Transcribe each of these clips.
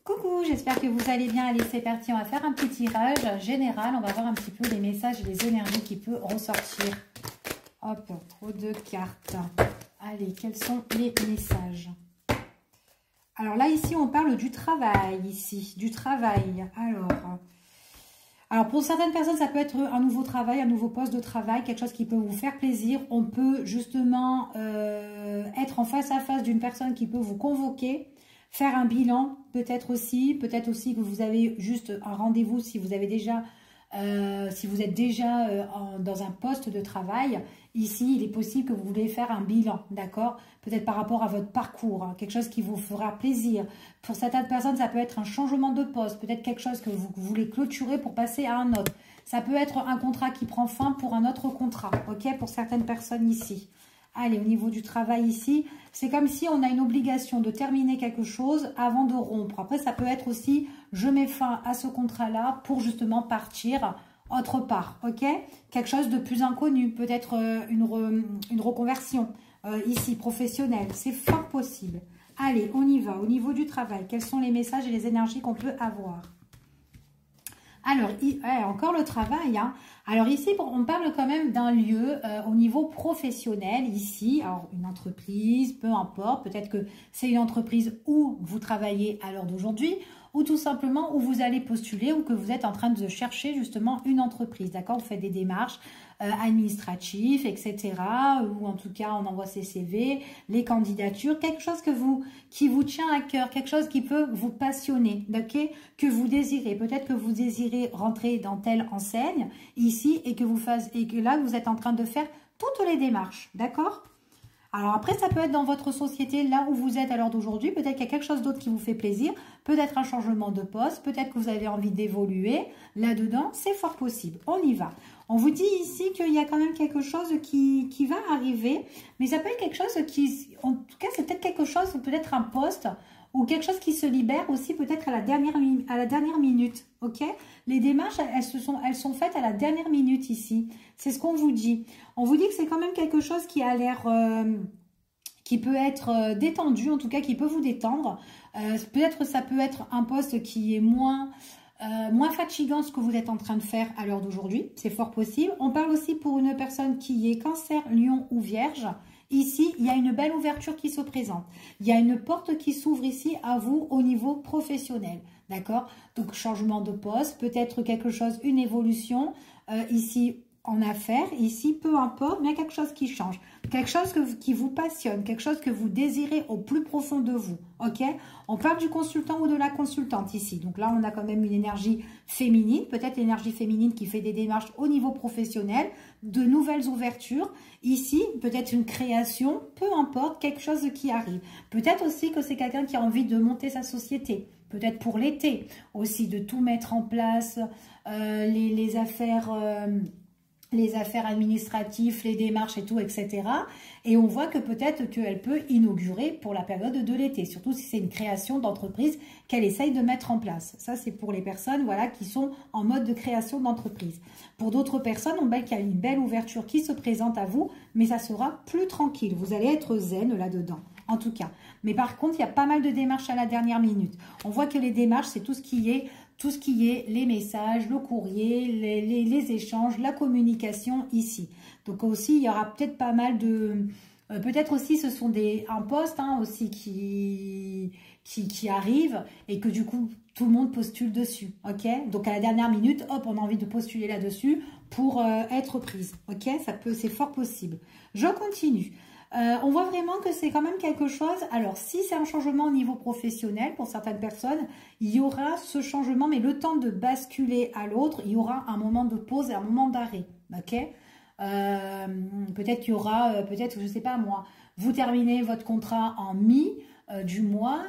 Coucou, j'espère que vous allez bien. Allez, c'est parti, on va faire un petit tirage général. On va voir un petit peu les messages et les énergies qui peuvent ressortir. Hop, trop de cartes. Allez, quels sont les messages? Alors là, ici, on parle du travail, ici, du travail. Alors, pour certaines personnes, ça peut être un nouveau travail, un nouveau poste de travail, quelque chose qui peut vous faire plaisir. On peut justement être en face à face d'une personne qui peut vous convoquer, faire un bilan, peut-être aussi que vous avez juste un rendez-vous si vous avez déjà, si vous êtes déjà dans un poste de travail. Ici, il est possible que vous voulez faire un bilan, d'accord? Peut-être par rapport à votre parcours, hein, quelque chose qui vous fera plaisir. Pour certaines personnes, ça peut être un changement de poste, peut-être quelque chose que vous voulez clôturer pour passer à un autre. Ça peut être un contrat qui prend fin pour un autre contrat, ok? Pour certaines personnes ici. Allez, au niveau du travail ici, c'est comme si on a une obligation de terminer quelque chose avant de rompre. Après, ça peut être aussi, je mets fin à ce contrat-là pour justement partir autre part, ok? Quelque chose de plus inconnu, peut-être une reconversion ici, professionnelle. C'est fort possible. Allez, on y va. Au niveau du travail, quels sont les messages et les énergies qu'on peut avoir? Alors, encore le travail, hein. Alors ici, on parle quand même d'un lieu au niveau professionnel, ici. Alors, une entreprise, peu importe, peut-être que c'est une entreprise où vous travaillez à l'heure d'aujourd'hui, ou tout simplement où vous allez postuler ou que vous êtes en train de chercher justement une entreprise, d'accord? Vous faites des démarches administratives, etc. Ou en tout cas, on envoie ses CV, les candidatures, quelque chose qui vous tient à cœur, quelque chose qui peut vous passionner, ok? Que vous désirez. Peut-être que vous désirez rentrer dans telle enseigne ici et que là, vous êtes en train de faire toutes les démarches, d'accord? Alors après, ça peut être dans votre société, là où vous êtes à l'heure d'aujourd'hui. Peut-être qu'il y a quelque chose d'autre qui vous fait plaisir. Peut-être un changement de poste. Peut-être que vous avez envie d'évoluer là-dedans. C'est fort possible. On y va. On vous dit ici qu'il y a quand même quelque chose qui va arriver. Mais ça peut être quelque chose qui... En tout cas, c'est peut-être quelque chose, peut-être un poste ou quelque chose qui se libère aussi peut-être à la dernière minute. Ok? Les démarches, elles sont faites à la dernière minute ici. C'est ce qu'on vous dit. On vous dit que c'est quand même quelque chose qui a l'air... qui peut être détendu, en tout cas qui peut vous détendre. Peut-être ça peut être un poste qui est moins fatigant ce que vous êtes en train de faire à l'heure d'aujourd'hui. C'est fort possible. On parle aussi pour une personne qui est Cancer, Lion ou Vierge. Ici, il y a une belle ouverture qui se présente. Il y a une porte qui s'ouvre ici à vous au niveau professionnel. D'accord? Donc, changement de poste, peut-être quelque chose, une évolution. Ici, en affaires, ici, peu importe, mais il y a quelque chose qui change. Quelque chose qui vous passionne, quelque chose que vous désirez au plus profond de vous. Ok? On parle du consultant ou de la consultante ici. Donc là, on a quand même une énergie féminine, peut-être l'énergie féminine qui fait des démarches au niveau professionnel, de nouvelles ouvertures. Ici, peut-être une création, peu importe, quelque chose qui arrive. Peut-être aussi que c'est quelqu'un qui a envie de monter sa société. Peut-être pour l'été aussi, de tout mettre en place, les affaires administratives, les démarches et tout, etc. Et on voit que peut-être qu'elle peut inaugurer pour la période de l'été, surtout si c'est une création d'entreprise qu'elle essaye de mettre en place. Ça, c'est pour les personnes voilà, qui sont en mode de création d'entreprise. Pour d'autres personnes, on voit qu'il y a une belle ouverture qui se présente à vous, mais ça sera plus tranquille. Vous allez être zen là-dedans, en tout cas. Mais par contre, il y a pas mal de démarches à la dernière minute. On voit que les démarches, c'est tout ce qui est les messages, le courrier, les échanges, la communication ici. Donc aussi, il y aura peut-être pas mal de... peut-être aussi, ce sont un poste hein, aussi qui arrive et que du coup, tout le monde postule dessus. Ok? Donc à la dernière minute, hop, on a envie de postuler là-dessus pour être prise. Ok? C'est fort possible. Je continue. On voit vraiment que c'est quand même quelque chose. Alors, si c'est un changement au niveau professionnel, pour certaines personnes, il y aura ce changement, mais le temps de basculer à l'autre, il y aura un moment de pause et un moment d'arrêt. Ok? Peut-être qu'il y aura, peut-être, je ne sais pas moi, vous terminez votre contrat en du mois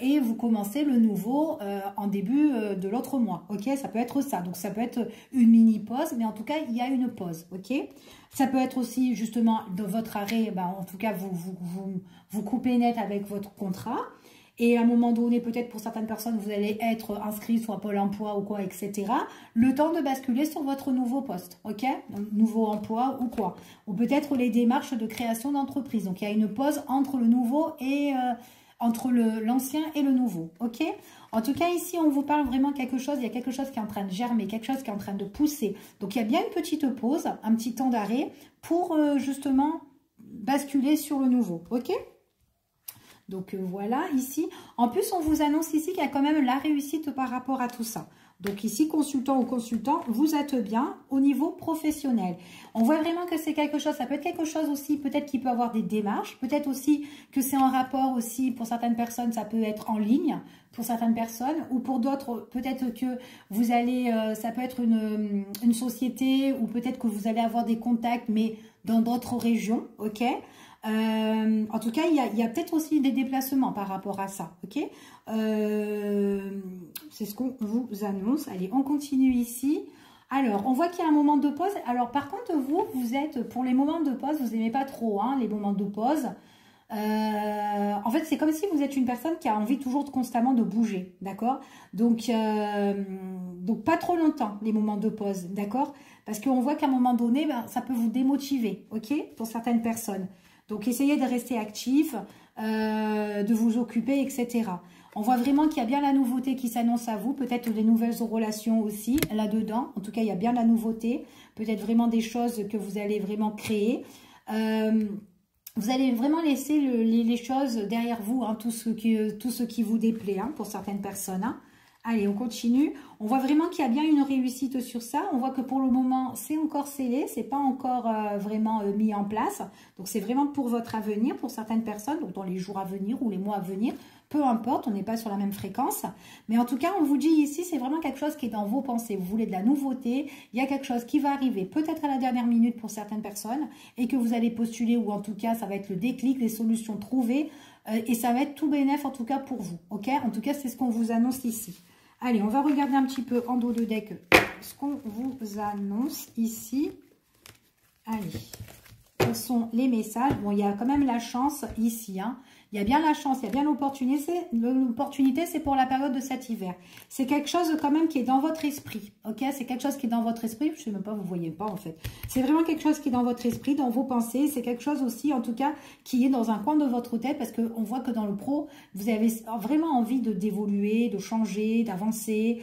et vous commencez le nouveau en début de l'autre mois. Ok, ça peut être ça. Donc ça peut être une mini pause, mais en tout cas il y a une pause. Ok, ça peut être aussi justement de votre arrêt. Ben, en tout cas vous coupez net avec votre contrat. Et à un moment donné, peut-être pour certaines personnes, vous allez être inscrit soit Pôle emploi ou quoi, etc. Le temps de basculer sur votre nouveau poste, ok? Nouveau emploi ou quoi? Ou peut-être les démarches de création d'entreprise. Donc, il y a une pause entre le nouveau et entre l'ancien et le nouveau, ok? En tout cas, ici, on vous parle vraiment quelque chose, il y a quelque chose qui est en train de germer, quelque chose qui est en train de pousser. Donc, il y a bien une petite pause, un petit temps d'arrêt pour justement basculer sur le nouveau, ok? Donc, voilà, ici. En plus, on vous annonce ici qu'il y a quand même la réussite par rapport à tout ça. Donc ici, consultant ou consultant, vous êtes bien au niveau professionnel. On voit vraiment que c'est quelque chose, ça peut être quelque chose aussi, peut-être qu'il peut avoir des démarches, peut-être aussi que c'est en rapport aussi, pour certaines personnes, ça peut être en ligne, pour certaines personnes, ou pour d'autres, peut-être que vous allez, ça peut être une société, ou peut-être que vous allez avoir des contacts, mais dans d'autres régions, ok ? En tout cas, il y a peut-être aussi des déplacements par rapport à ça, ok? C'est ce qu'on vous annonce. Allez, on continue ici. Alors, on voit qu'il y a un moment de pause. Alors, par contre, vous êtes, pour les moments de pause, vous n'aimez pas trop hein, les moments de pause. En fait, c'est comme si vous êtes une personne qui a envie toujours constamment de bouger, d'accord? Donc, pas trop longtemps, les moments de pause, d'accord? Parce qu'on voit qu'à un moment donné, ben, ça peut vous démotiver, ok? Pour certaines personnes. Donc, essayez de rester actif, de vous occuper, etc. On voit vraiment qu'il y a bien la nouveauté qui s'annonce à vous, peut-être des nouvelles relations aussi là-dedans. En tout cas, il y a bien la nouveauté, peut-être vraiment des choses que vous allez vraiment créer. Vous allez vraiment laisser les choses derrière vous, hein, tout ce qui vous déplaît hein, pour certaines personnes. Hein. Allez, on continue. On voit vraiment qu'il y a bien une réussite sur ça. On voit que pour le moment, c'est encore scellé. C'est pas encore vraiment mis en place. Donc, c'est vraiment pour votre avenir, pour certaines personnes, donc dans les jours à venir ou les mois à venir. Peu importe, on n'est pas sur la même fréquence. Mais en tout cas, on vous dit ici, c'est vraiment quelque chose qui est dans vos pensées. Vous voulez de la nouveauté. Il y a quelque chose qui va arriver peut-être à la dernière minute pour certaines personnes et que vous allez postuler ou en tout cas, ça va être le déclic, les solutions trouvées. Et ça va être tout bénef en tout cas pour vous. Ok? En tout cas, c'est ce qu'on vous annonce ici. Allez, on va regarder un petit peu en dos de deck ce qu'on vous annonce ici. Allez, quels sont les messages? Bon, il y a quand même la chance ici, hein. Il y a bien la chance, il y a bien l'opportunité. L'opportunité, c'est pour la période de cet hiver. C'est quelque chose quand même qui est dans votre esprit. Ok, c'est quelque chose qui est dans votre esprit. Je ne sais même pas, vous ne voyez pas en fait. C'est vraiment quelque chose qui est dans votre esprit, dans vos pensées. C'est quelque chose aussi, en tout cas, qui est dans un coin de votre tête. Parce qu'on voit que dans le pro, vous avez vraiment envie d'évoluer, de changer, d'avancer.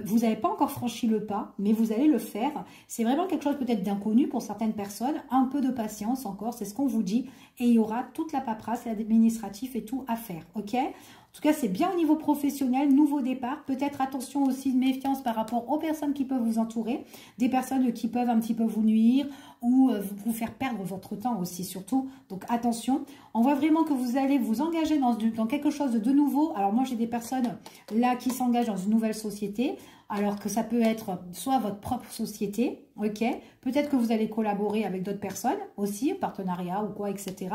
Vous n'avez pas encore franchi le pas, mais vous allez le faire. C'est vraiment quelque chose peut-être d'inconnu pour certaines personnes. Un peu de patience encore, c'est ce qu'on vous dit. Et il y aura toute la paperasse et l'administratif et tout à faire, ok? En tout cas, c'est bien au niveau professionnel, nouveau départ. Peut-être attention aussi de méfiance par rapport aux personnes qui peuvent vous entourer, des personnes qui peuvent un petit peu vous nuire ou vous faire perdre votre temps aussi, surtout. Donc, attention. On voit vraiment que vous allez vous engager dans quelque chose de nouveau. Alors, moi, j'ai des personnes là qui s'engagent dans une nouvelle société, alors que ça peut être soit votre propre société, ok? Peut-être que vous allez collaborer avec d'autres personnes aussi, partenariat ou quoi, etc.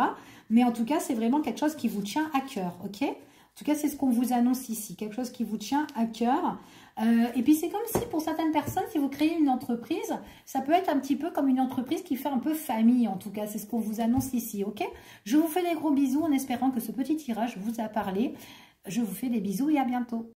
Mais en tout cas, c'est vraiment quelque chose qui vous tient à cœur, ok? En tout cas, c'est ce qu'on vous annonce ici, quelque chose qui vous tient à cœur. Et puis, c'est comme si, pour certaines personnes, si vous créez une entreprise, ça peut être un petit peu comme une entreprise qui fait un peu famille, en tout cas. C'est ce qu'on vous annonce ici, ok? Je vous fais des gros bisous en espérant que ce petit tirage vous a parlé. Je vous fais des bisous et à bientôt.